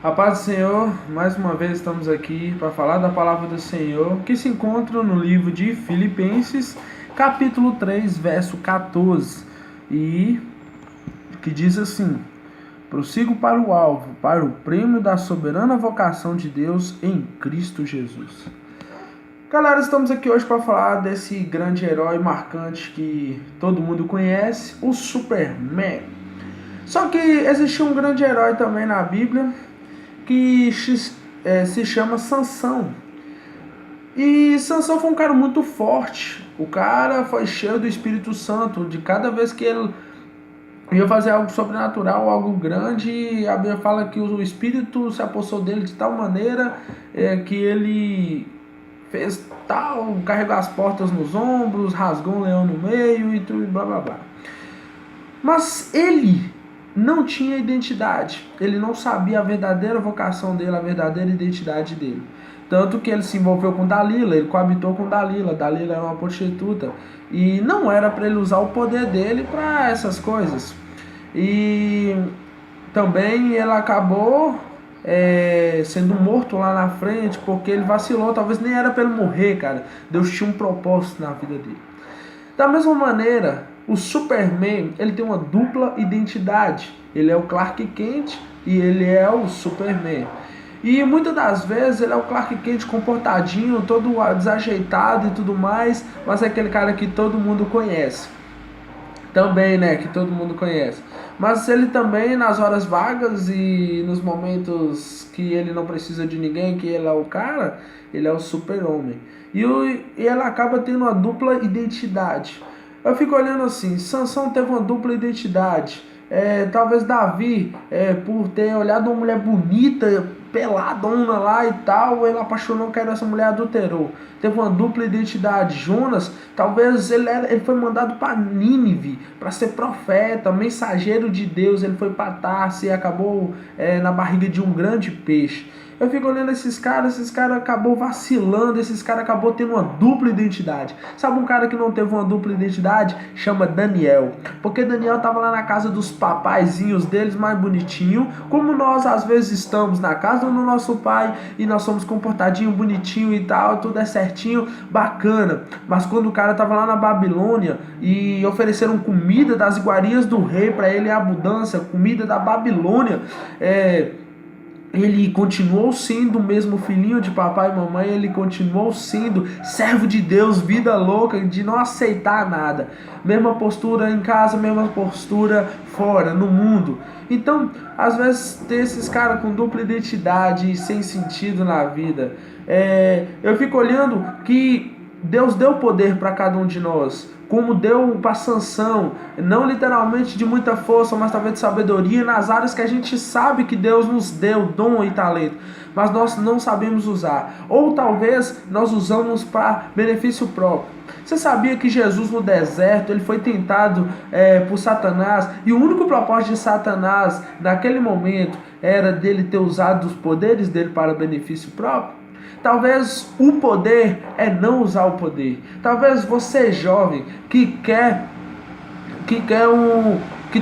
A paz do Senhor, mais uma vez estamos aqui para falar da palavra do Senhor, que se encontra no livro de Filipenses, capítulo 3, verso 14, e que diz assim: prossigo para o alvo, para o prêmio da soberana vocação de Deus em Cristo Jesus. Galera, estamos aqui hoje para falar desse grande herói marcante que todo mundo conhece, o Superman. Só que existe um grande herói também na Bíblia, que se chama Sansão. E Sansão foi um cara muito forte. O cara foi cheio do Espírito Santo. De cada vez que ele ia fazer algo sobrenatural, algo grande, a Bíblia fala que o Espírito se apossou dele de tal maneira que ele fez tal, carregou as portas nos ombros, rasgou um leão no meio e tudo, blá blá blá. Mas ele não tinha identidade, ele não sabia a verdadeira vocação dele, a verdadeira identidade dele. Tanto que ele se envolveu com Dalila, ele coabitou com Dalila. Dalila era uma prostituta e não era para ele usar o poder dele para essas coisas. E também ele acabou sendo morto lá na frente porque ele vacilou. Talvez nem era para ele morrer, cara. Deus tinha um propósito na vida dele. Da mesma maneira, o Superman, ele tem uma dupla identidade. Ele é o Clark Kent e ele é o Superman. E muitas das vezes ele é o Clark Kent comportadinho, todo desajeitado e tudo mais, mas é aquele cara que todo mundo conhece. Também, né, que todo mundo conhece. Mas ele também, nas horas vagas e nos momentos que ele não precisa de ninguém, que ele é o cara, ele é o super-homem. E ele acaba tendo uma dupla identidade. Eu fico olhando assim, Sansão teve uma dupla identidade. Talvez Davi, por ter olhado uma mulher bonita, peladona lá e tal, ele apaixonou, que era essa mulher, adulterou. Teve uma dupla identidade. Jonas, talvez ele foi mandado para Nínive para ser profeta, mensageiro de Deus. Ele foi para Tarso e acabou na barriga de um grande peixe. Eu fico olhando esses caras acabou vacilando, esses caras acabou tendo uma dupla identidade. Sabe um cara que não teve uma dupla identidade? Chama Daniel. Porque Daniel estava lá na casa dos papaizinhos deles, mais bonitinho, como nós às vezes estamos na casa do nosso pai e nós somos comportadinho, bonitinho e tal, tudo é certinho, bacana. Mas quando o cara estava lá na Babilônia e ofereceram comida das iguarias do rei para ele em abundância, comida da Babilônia, ele continuou sendo o mesmo filhinho de papai e mamãe, ele continuou sendo servo de Deus, vida louca, de não aceitar nada. Mesma postura em casa, mesma postura fora, no mundo. Então, às vezes, tem esses caras com dupla identidade, sem sentido na vida. Eu fico olhando que Deus deu poder para cada um de nós, como deu para Sansão, não literalmente de muita força, mas talvez de sabedoria nas áreas que a gente sabe que Deus nos deu dom e talento, mas nós não sabemos usar, ou talvez nós usamos para benefício próprio. Você sabia que Jesus no deserto, ele foi tentado por Satanás, e o único propósito de Satanás naquele momento era dele ter usado os poderes dele para benefício próprio? Talvez o poder é não usar o poder. Talvez você, jovem, que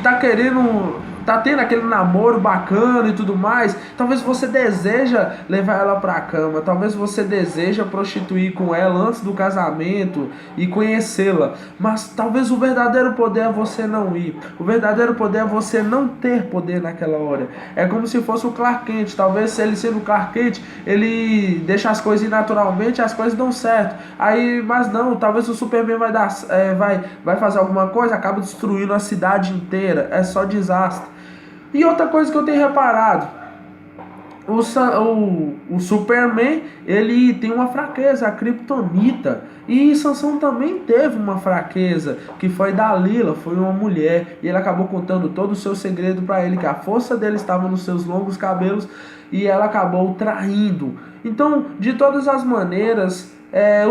tá querendo, tá tendo aquele namoro bacana e tudo mais, talvez você deseja levar ela pra cama, talvez você deseja prostituir com ela antes do casamento e conhecê-la, mas talvez o verdadeiro poder é você não ir, o verdadeiro poder é você não ter poder naquela hora. É como se fosse o Clark Kent, talvez se ele sendo o Clark Kent, ele deixa as coisas ir naturalmente, as coisas dão certo, mas não, talvez o Superman vai fazer alguma coisa, acaba destruindo a cidade inteira, é só desastre. E outra coisa que eu tenho reparado, o Superman, ele tem uma fraqueza, a Kryptonita. E Sansão também teve uma fraqueza, que foi Dalila, foi uma mulher. E ele acabou contando todo o seu segredo para ele, que a força dele estava nos seus longos cabelos, e ela acabou traindo. Então, de todas as maneiras,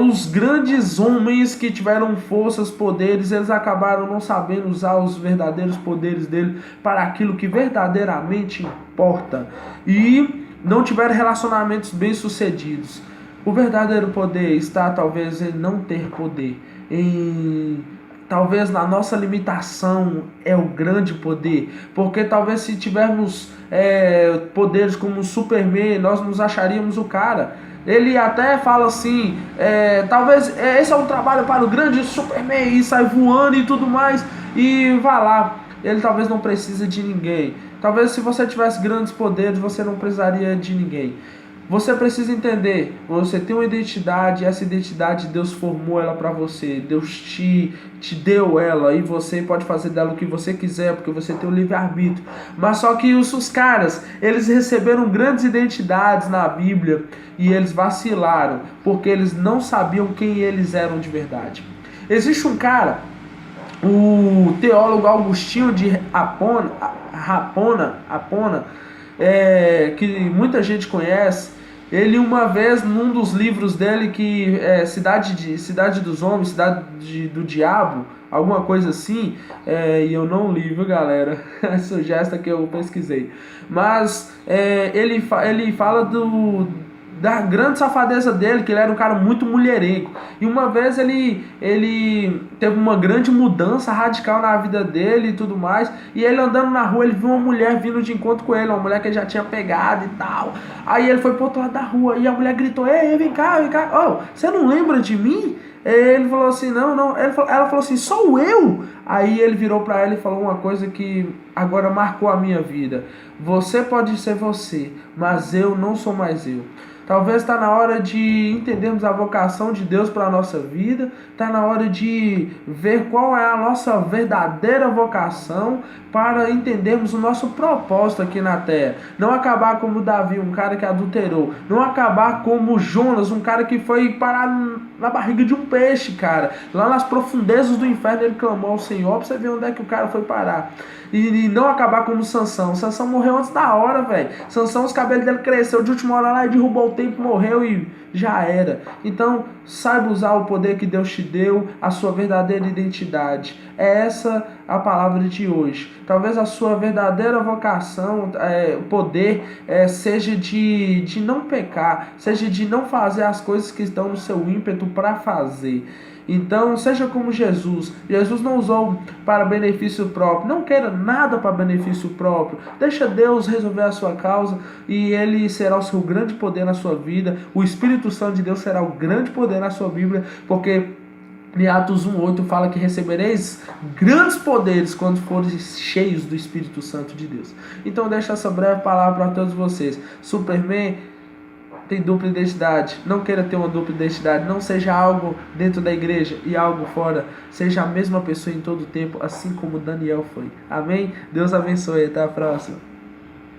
os grandes homens que tiveram forças, poderes, eles acabaram não sabendo usar os verdadeiros poderes dele para aquilo que verdadeiramente importa, e não tiveram relacionamentos bem sucedidos. O verdadeiro poder está talvez em não ter poder, em talvez na nossa limitação é o grande poder, porque talvez se tivermos poderes como o Superman, nós nos acharíamos o cara. Ele até fala assim, talvez esse é um trabalho para o grande Superman, e sai voando e tudo mais, e vai lá. Ele talvez não precise de ninguém. Talvez se você tivesse grandes poderes, você não precisaria de ninguém. Você precisa entender, você tem uma identidade, essa identidade Deus formou ela para você, Deus te deu ela e você pode fazer dela o que você quiser, porque você tem o livre-arbítrio. Mas só que os caras, eles receberam grandes identidades na Bíblia e eles vacilaram, porque eles não sabiam quem eles eram de verdade. Existe um cara, o teólogo Agostinho de Rapona, que muita gente conhece. Ele uma vez, num dos livros dele, que é Cidade dos Homens, Cidade do Diabo, alguma coisa assim, e eu não li, viu, galera? Essa gesta que eu pesquisei. Mas ele fala da grande safadeza dele, que ele era um cara muito mulherengo. E uma vez ele teve uma grande mudança radical na vida dele e tudo mais. E ele andando na rua, ele viu uma mulher vindo de encontro com ele, uma mulher que ele já tinha pegado e tal. Aí ele foi pro outro lado da rua e a mulher gritou: ei, vem cá, oh, você não lembra de mim? Ele falou assim, não. Ela falou assim, sou eu? Aí ele virou pra ela e falou uma coisa que agora marcou a minha vida. Você pode ser você, mas eu não sou mais eu. Talvez está na hora de entendermos a vocação de Deus para a nossa vida. Está na hora de ver qual é a nossa verdadeira vocação para entendermos o nosso propósito aqui na terra. Não acabar como Davi, um cara que adulterou. Não acabar como Jonas, um cara que foi parar na barriga de um peixe, cara. Lá nas profundezas do inferno ele clamou ao Senhor. Para você ver onde é que o cara foi parar. E não acabar como Sansão. Sansão morreu antes da hora, velho. Sansão, os cabelos dele cresceu de última hora lá e derrubou o templo, morreu e já era. Então, saiba usar o poder que Deus te deu, a sua verdadeira identidade. É essa a palavra de hoje. Talvez a sua verdadeira vocação, poder, seja de não pecar, seja de não fazer as coisas que estão no seu ímpeto para fazer. Então, seja como Jesus. Jesus não usou para benefício próprio. Não queira nada para benefício próprio. Deixa Deus resolver a sua causa e Ele será o seu grande poder na sua vida. O Espírito Santo de Deus será o grande poder na sua Bíblia, porque em Atos 1:8 fala que recebereis grandes poderes quando forem cheios do Espírito Santo de Deus. Então, deixa essa breve palavra para todos vocês. Superman tem dupla identidade. Não queira ter uma dupla identidade. Não seja algo dentro da igreja e algo fora. Seja a mesma pessoa em todo o tempo, assim como Daniel foi. Amém? Deus abençoe. Até a próxima.